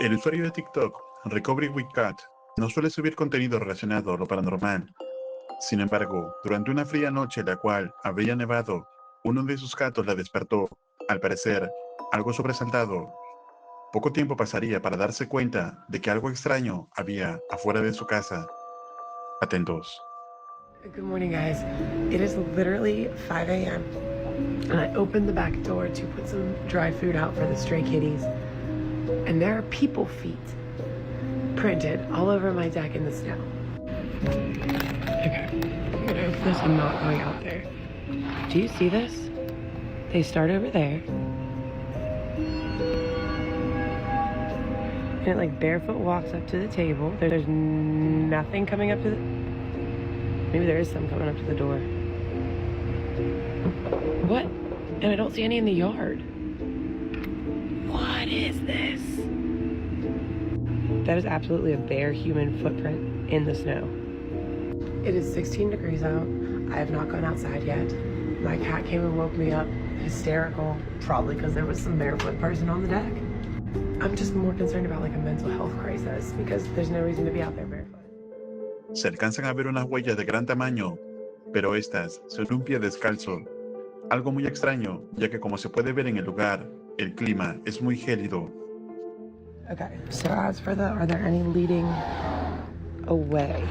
El usuario de TikTok, Recovery with Cat, no suele subir contenido relacionado a lo paranormal. Sin embargo, durante una fría noche la cual habría nevado, uno de sus gatos la despertó, al parecer, algo sobresaltado. Poco tiempo pasaría para darse cuenta de que algo extraño había afuera de su casa. Atentos. Good morning, guys. It is literally 5 a.m. and I opened the back door to put some dry food out for the stray kitties. And there are people feet printed all over my deck in the snow. Okay, I'm gonna open this. I'm not going out there. Do you see this? They start over there. And it like barefoot walks up to the table. There's nothing coming up to the... Maybe there is some coming up to the door. What? And I don't see any in the yard. What is this? That is absolutely a bare human footprint in the snow. It is 16 degrees out. I have not gone outside yet. My cat came and woke me up, hysterical, probably because there was some barefoot person on the deck. I'm just more concerned about like a mental health crisis because there's no reason to be out there barefoot. Se alcanzan a ver unas huellas de gran tamaño, pero estas son un pie descalzo. Algo muy extraño, ya que como se puede ver en el lugar, el clima es muy gélido. Okay, so as for are there any leading away?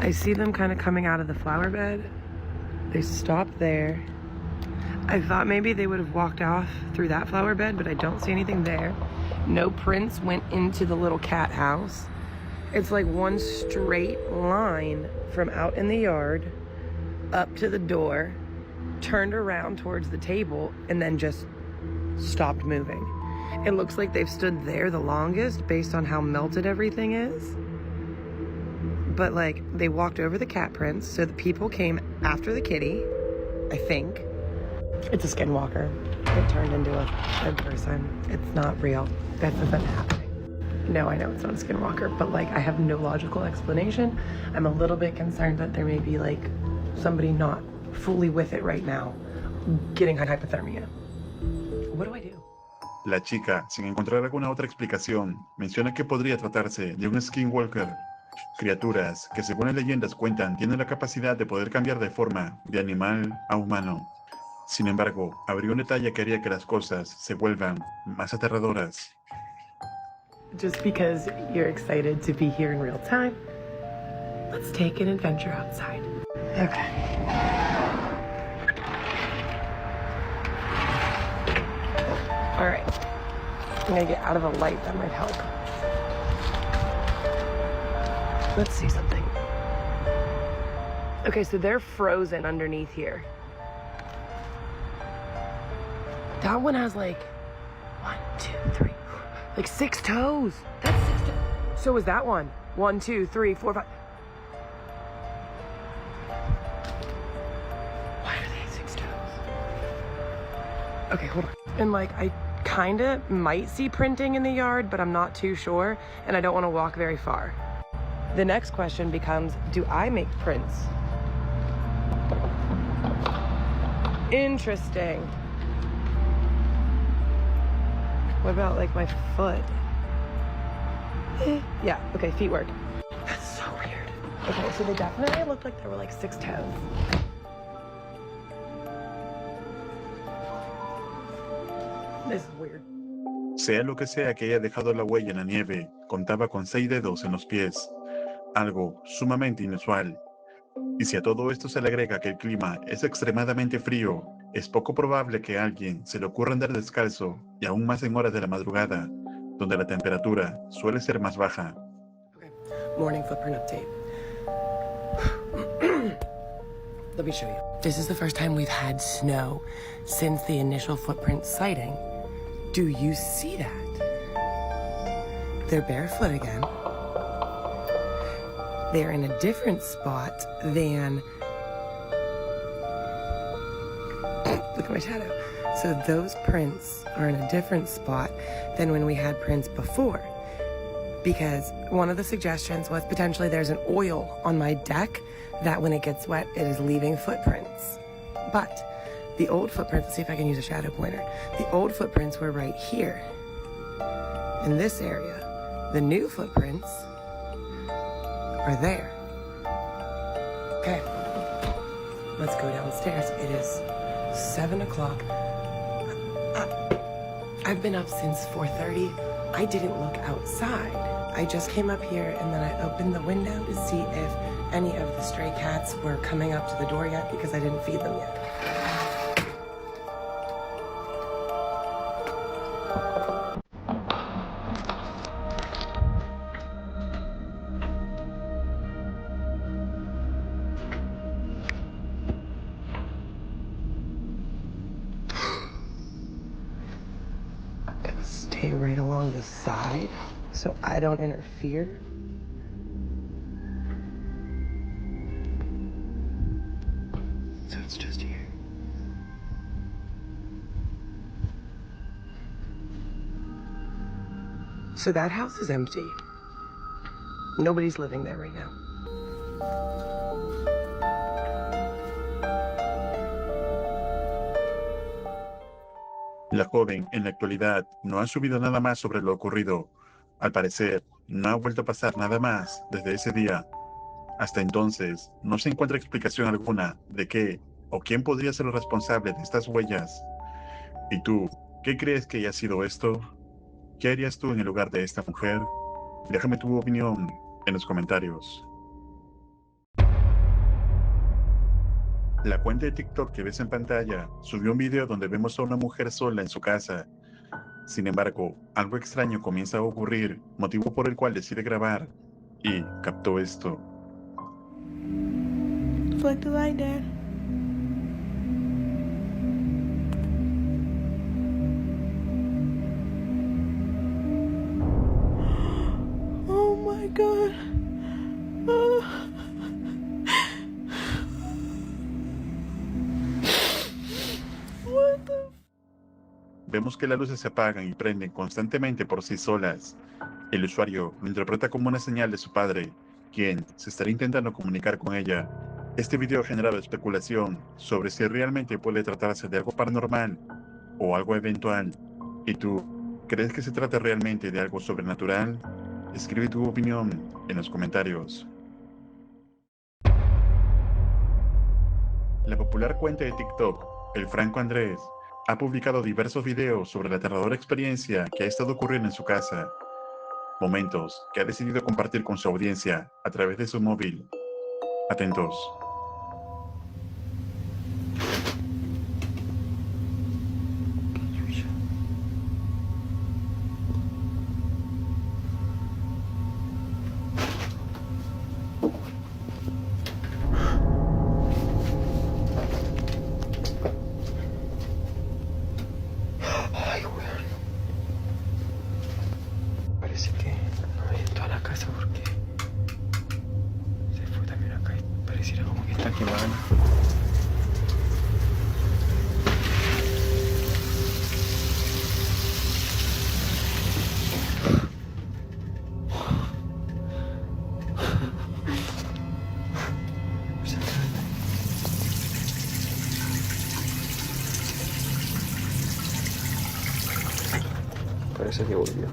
I see them kind of coming out of the flower bed. They stopped there. I thought maybe they would have walked off through that flower bed, but I don't see anything there. No prints went into the little cat house. It's like one straight line from out in the yard up to the door, turned around towards the table, and then just stopped moving. It looks like they've stood there the longest based on how melted everything is. But like they walked over the cat prints, so the people came after the kitty, I think. It's a skinwalker. It turned into a person. It's not real. That isn't happening. No, I know it's not a skinwalker, but like I have no logical explanation. I'm a little bit concerned that there may be like somebody not fully with it right now, getting hypothermia. What do I do? La chica, sin encontrar alguna otra explicación, menciona que podría tratarse de un skinwalker, criaturas que según las leyendas cuentan tienen la capacidad de poder cambiar de forma de animal a humano. Sin embargo, habría un detalle que haría que las cosas se vuelvan más aterradoras. Just because you're excited to be here in real time, let's take an adventure outside. Okay. All right. I'm gonna get out of the light. That might help. Let's see something. Okay, so they're frozen underneath here. That one has like 1, 2, 3, like 6 toes. That's 6 toes. So is that one. 1, 2, 3, 4, 5. Why are they 6 toes? Okay, hold on. And like I kind of might see printing in the yard, but I'm not too sure, and I don't want to walk very far. The next question becomes, do I make prints? Interesting. What about like my foot? Yeah, okay, feet work. That's so weird. Okay, so they definitely looked like there were like 6 toes. This is weird. Sea lo que sea que haya dejado la huella en la nieve, contaba con 6 dedos en los pies, algo sumamente inusual. Y si a todo esto se le agrega que el clima es extremadamente frío, es poco probable que a alguien se le ocurra andar descalzo, y aún más en horas de la madrugada, donde la temperatura suele ser más baja. Okay. Morning footprint update. Let me show you. This is the first time we've had snow since the initial footprint sighting. Do you see that? They're barefoot again. They're in a different spot than... Look at my shadow. So those prints are in a different spot than when we had prints before. Because one of the suggestions was potentially there's an oil on my deck that when it gets wet, it is leaving footprints. But the old footprints, let's see if I can use a shadow pointer. The old footprints were right here. in this area. The new footprints are there. Okay, let's go downstairs. It is 7 o'clock. I've been up since 4:30. I didn't look outside. I just came up here and then I opened the window to see if any of the stray cats were coming up to the door yet because I didn't feed them yet. Stay right along the side so I don't interfere. So it's just here. So that house is empty. Nobody's living there right now. La joven, en la actualidad, no ha subido nada más sobre lo ocurrido. Al parecer, no ha vuelto a pasar nada más desde ese día. Hasta entonces, no se encuentra explicación alguna de qué o quién podría ser el responsable de estas huellas. ¿Y tú, qué crees que haya sido esto? ¿Qué harías tú en el lugar de esta mujer? Déjame tu opinión en los comentarios. La cuenta de TikTok que ves en pantalla subió un video donde vemos a una mujer sola en su casa. Sin embargo, algo extraño comienza a ocurrir, motivo por el cual decide grabar, y captó esto. Flick the light, Dad. Oh my God. What the? Vemos que las luces se apagan y prenden constantemente por sí solas. El usuario lo interpreta como una señal de su padre, quien se estaría intentando comunicar con ella. Este video ha generado especulación sobre si realmente puede tratarse de algo paranormal o algo eventual. ¿Y tú, crees que se trata realmente de algo sobrenatural? Escribe tu opinión en los comentarios. La popular cuenta de TikTok, El Franco Andrés, ha publicado diversos videos sobre la aterradora experiencia que ha estado ocurriendo en su casa. Momentos que ha decidido compartir con su audiencia a través de su móvil. Atentos. Ay, weón. Parece que no hay en toda la casa porque se fue también acá y pareciera como que está quemada. Parece que volvió.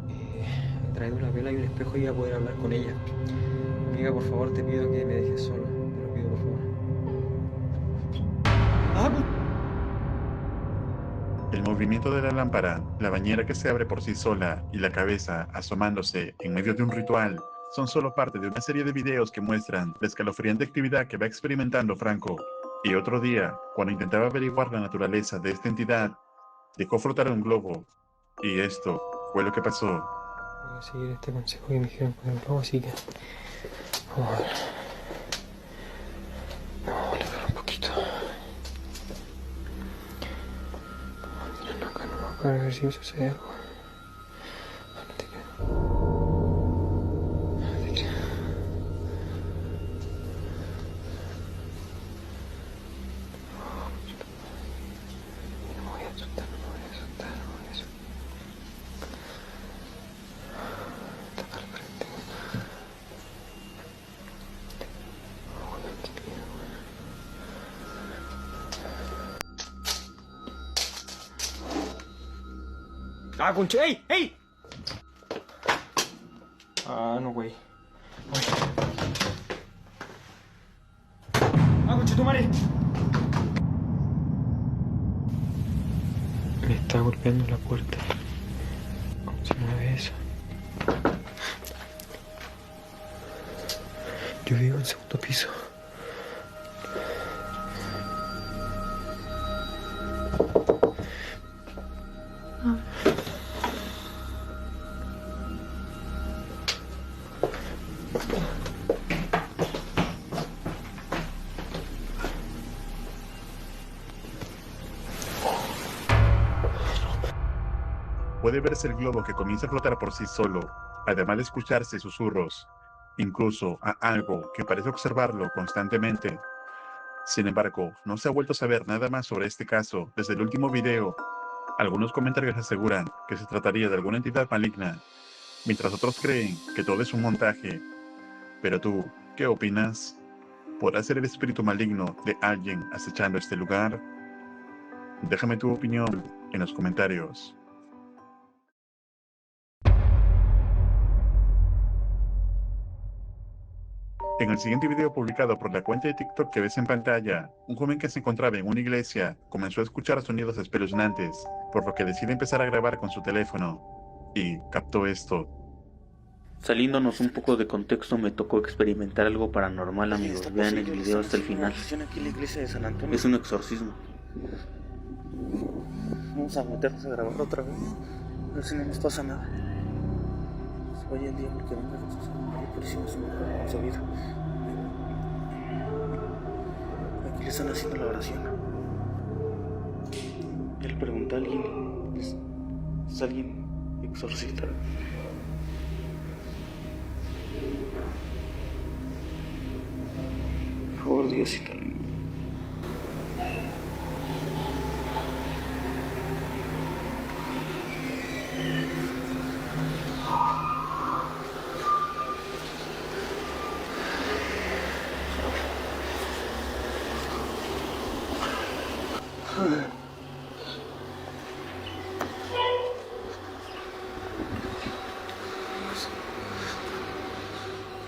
He traído una vela y un espejo y voy a poder hablar con ella. Amiga, por favor, te pido que me dejes solo. Te lo pido, por favor. El movimiento de la lámpara, la bañera que se abre por sí sola y la cabeza asomándose en medio de un ritual son solo parte de una serie de videos que muestran la escalofriante actividad que va experimentando Franco. Y otro día, cuando intentaba averiguar la naturaleza de esta entidad, dejó flotar un globo. Y esto fue lo que pasó. Voy a seguir este consejo que me dijeron con el globo, así que vamos a ver. Vamos a alejar un poquito. Miren acá, no va a ver si sucede algo. No te creas. No te creas. No me voy a asustar, no me voy a asustar, no me voy a asustar. Está acá al frente. Oh, qué miedo, güey. ¡Ah, conche! ¡Ey! ¡Ey! Ah, no, güey. ¡Ah, coche tu madre! Me está golpeando la puerta. ¿Cómo se mueve eso? Yo vivo en segundo piso. Puede verse el globo que comienza a flotar por sí solo, además de escucharse susurros, incluso a algo que parece observarlo constantemente. Sin embargo, no se ha vuelto a saber nada más sobre este caso desde el último video. Algunos comentarios aseguran que se trataría de alguna entidad maligna, mientras otros creen que todo es un montaje. Pero tú, ¿qué opinas? ¿Podrá ser el espíritu maligno de alguien acechando este lugar? Déjame tu opinión en los comentarios. En el siguiente video publicado por la cuenta de TikTok que ves en pantalla, un joven que se encontraba en una iglesia comenzó a escuchar sonidos espeluznantes, por lo que decide empezar a grabar con su teléfono, y captó esto. Saliéndonos un poco de contexto, me tocó experimentar algo paranormal, amigos. Vean el video hasta el final. Aquí en la iglesia de San Antonio. Es un exorcismo. Vamos a meternos a grabar otra vez. A ver si no nos pasa nada. Se vaya el diablo que venga de sus apariciones en su vida. Aquí le están haciendo la oración. Ya le pregunté a alguien. ¿Es alguien exorcista? Por favor, Diosito.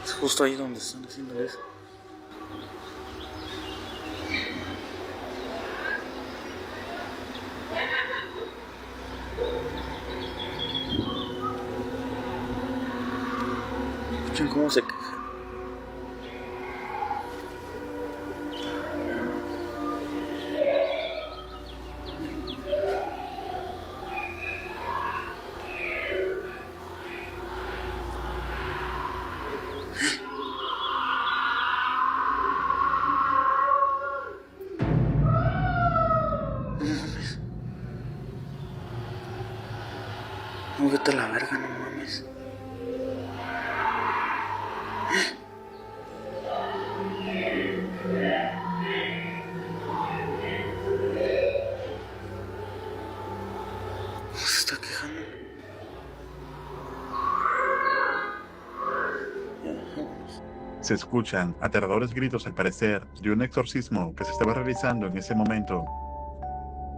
Es justo ahí donde están haciendo eso. Escuchen cómo se queja. No, vete a la verga, no mames. Se está quejando. Ya, vámonos. Se escuchan aterradores gritos al parecer de un exorcismo que se estaba realizando en ese momento.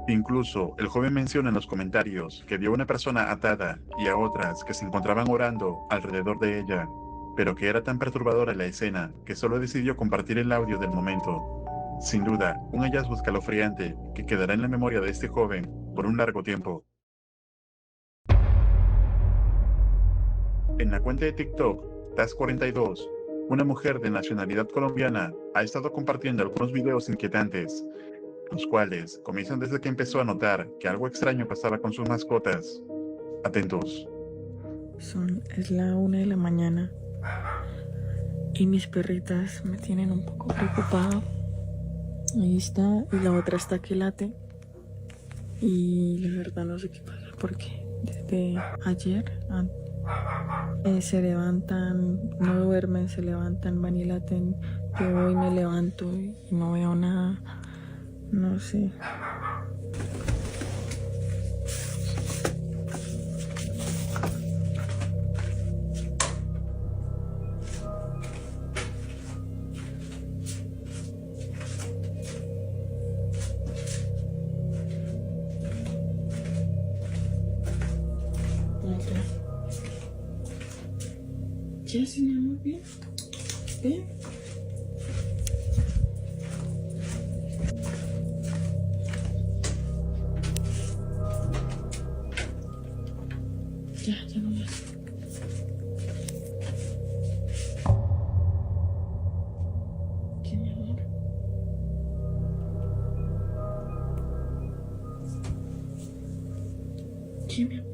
Incluso el joven menciona en los comentarios que vio a una persona atada y a otras que se encontraban orando alrededor de ella, pero que era tan perturbadora la escena que solo decidió compartir el audio del momento. Sin duda, un hallazgo escalofriante que quedará en la memoria de este joven por un largo tiempo. En la cuenta de TikTok, Taz42, una mujer de nacionalidad colombiana ha estado compartiendo algunos videos inquietantes, los cuales comienzan desde que empezó a notar que algo extraño pasaba con sus mascotas. Atentos. Es la 1 de la mañana y mis perritas me tienen un poco preocupada. Ahí está, y la otra está que late. Y la verdad no sé qué pasa porque desde ayer se levantan, no duermen, se levantan, van y laten. Yo hoy me levanto y no veo nada. No sé. No sé. ¿Qué haces, mi amor? Bien. Bien. Ya no más. ¿Qué, mi amor? ¿Qué, mi amor?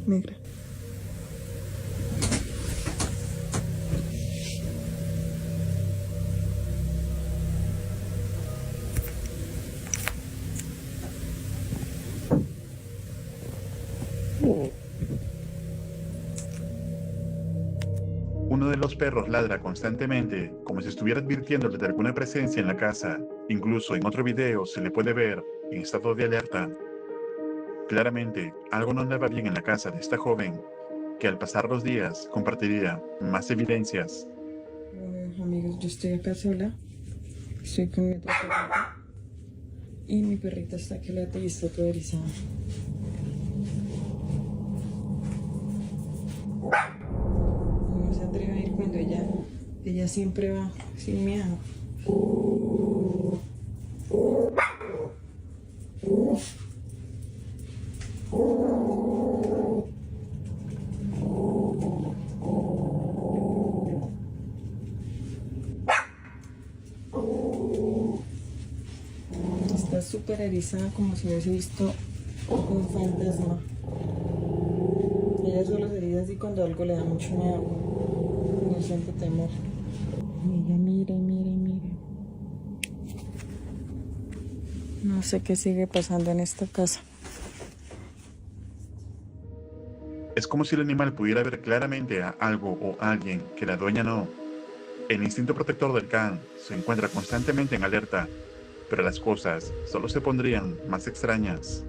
Negra. Uno de los perros ladra constantemente, como si estuviera advirtiéndole de alguna presencia en la casa. Incluso en otro video se le puede ver en estado de alerta. Claramente, algo no andaba bien en la casa de esta joven, que al pasar los días compartiría más evidencias. Bueno, amigos, yo estoy acá sola. Estoy con mi otra perrita. Y mi perrita está que late y está toda erizada. No se atreve a ir cuando ella siempre va sin miedo. Está súper erizada como si hubiese visto un fantasma. Ella solo se eriza así cuando algo le da mucho miedo. No siente temor. Y ella mire. No sé qué sigue pasando en esta casa. Es como si el animal pudiera ver claramente a algo o a alguien que la dueña no. El instinto protector del can se encuentra constantemente en alerta, pero las cosas solo se pondrían más extrañas.